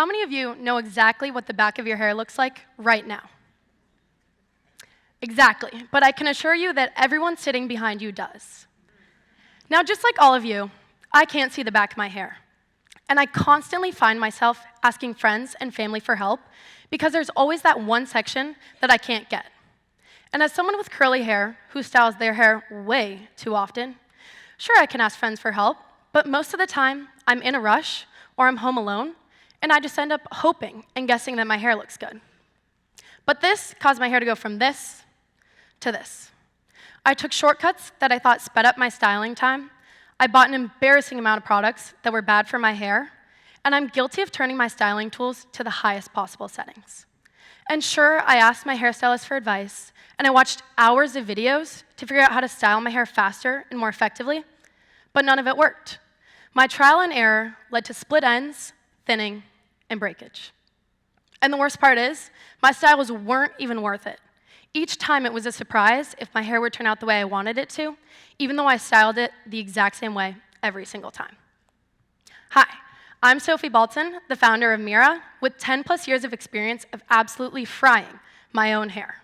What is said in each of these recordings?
how many of you know exactly what the back of your hair looks like right now? Exactly, but I can assure you that everyone sitting behind you does. Now, just like all of you, I can't see the back of my hair. And I constantly find myself asking friends and family for help because there's always that one section that I can't get. And as someone with curly hair who styles their hair way too often, sure, I can ask friends for help, but most of the time, I'm in a rush or I'm home alone, and I just end up hoping and guessing that my hair looks good. But this caused my hair to go from this to this. I took shortcuts that I thought sped up my styling time. I bought an embarrassing amount of products that were bad for my hair, and I'm guilty of turning my styling tools to the highest possible settings. And sure, I asked my hairstylist for advice, and I watched hours of videos to figure out how to style my hair faster and more effectively, but none of it worked. My trial and error led to split ends, thinning, and breakage. And the worst part is, my styles weren't even worth it. Each time it was a surprise if my hair would turn out the way I wanted it to, even though I styled it the exact same way every single time. Hi, I'm Sophie Balton, the founder of Mira, with 10 plus years of experience of absolutely frying my own hair.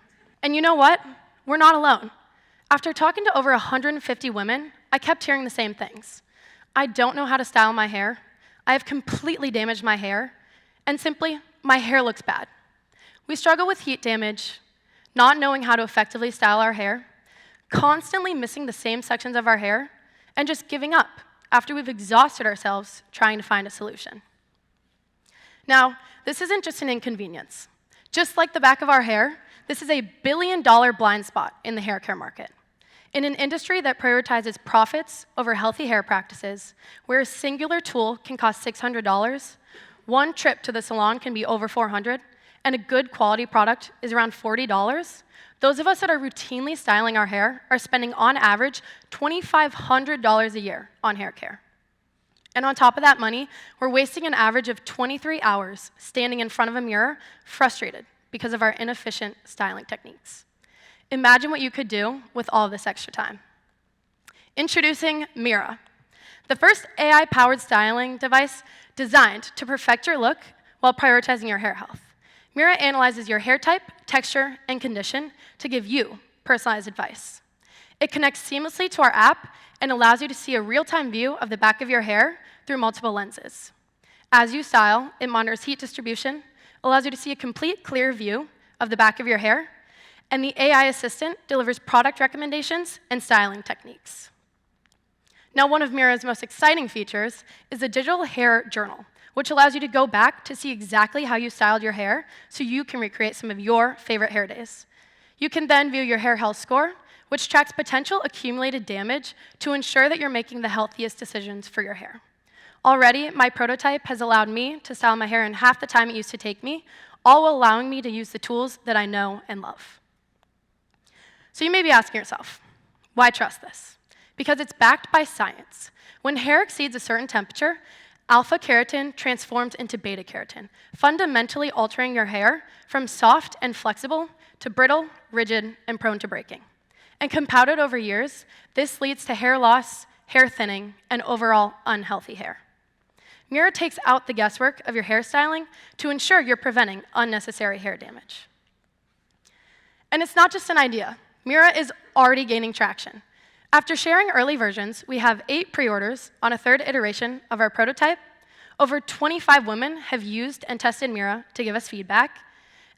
And you know what? We're not alone. After talking to over 150 women, I kept hearing the same things. I don't know how to style my hair. I have completely damaged my hair. And simply, my hair looks bad. We struggle with heat damage, not knowing how to effectively style our hair, constantly missing the same sections of our hair, and just giving up after we've exhausted ourselves trying to find a solution. Now, this isn't just an inconvenience. Just like the back of our hair, this is a billion-dollar blind spot in the hair care market. In an industry that prioritizes profits over healthy hair practices, where a singular tool can cost $600, one trip to the salon can be over $400, and a good quality product is around $40, those of us that are routinely styling our hair are spending on average $2,500 a year on hair care. And on top of that money, we're wasting an average of 23 hours standing in front of a mirror, frustrated because of our inefficient styling techniques. Imagine what you could do with all of this extra time. Introducing Mira, the first AI-powered styling device designed to perfect your look while prioritizing your hair health. Mira analyzes your hair type, texture, and condition to give you personalized advice. It connects seamlessly to our app and allows you to see a real-time view of the back of your hair through multiple lenses. As you style, it monitors heat distribution, allows you to see a complete, clear view of the back of your hair, and the AI assistant delivers product recommendations and styling techniques. Now, one of Mira's most exciting features is the digital hair journal, which allows you to go back to see exactly how you styled your hair so you can recreate some of your favorite hair days. You can then view your hair health score, which tracks potential accumulated damage to ensure that you're making the healthiest decisions for your hair. Already, my prototype has allowed me to style my hair in half the time it used to take me, all while allowing me to use the tools that I know and love. So you may be asking yourself, why trust this? Because it's backed by science. When hair exceeds a certain temperature, alpha keratin transforms into beta keratin, fundamentally altering your hair from soft and flexible to brittle, rigid, and prone to breaking. And compounded over years, this leads to hair loss, hair thinning, and overall unhealthy hair. Mira takes out the guesswork of your hairstyling to ensure you're preventing unnecessary hair damage. And it's not just an idea. Mira is already gaining traction. After sharing early versions, we have 8 pre-orders on a 3rd iteration of our prototype. Over 25 women have used and tested Mira to give us feedback,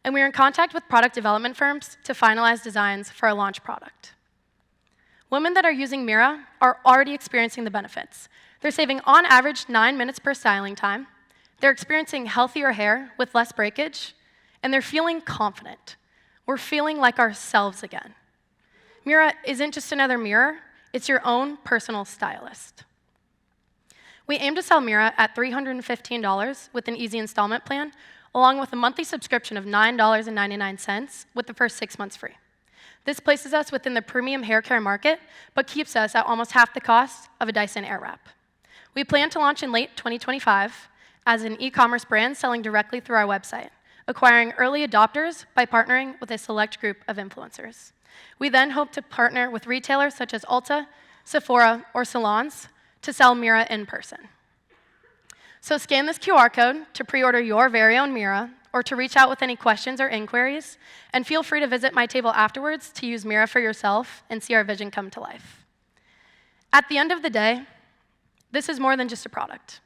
and we are in contact with product development firms to finalize designs for our launch product. Women that are using Mira are already experiencing the benefits. They're saving on average 9 minutes per styling time, they're experiencing healthier hair with less breakage, and they're feeling confident. We're feeling like ourselves again. Mira isn't just another mirror, it's your own personal stylist. We aim to sell Mira at $315 with an easy installment plan, along with a monthly subscription of $9.99 with the first 6 months free. This places us within the premium hair care market, but keeps us at almost half the cost of a Dyson Airwrap. We plan to launch in late 2025 as an e-commerce brand selling directly through our website, acquiring early adopters by partnering with a select group of influencers. We then hope to partner with retailers such as Ulta, Sephora, or salons to sell Mira in person. So scan this QR code to pre-order your very own Mira, or to reach out with any questions or inquiries, and feel free to visit my table afterwards to use Mira for yourself and see our vision come to life. At the end of the day, this is more than just a product.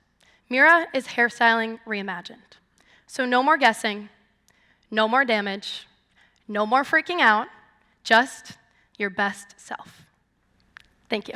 Mira is hairstyling reimagined. So no more guessing, no more damage, no more freaking out, just your best self. Thank you.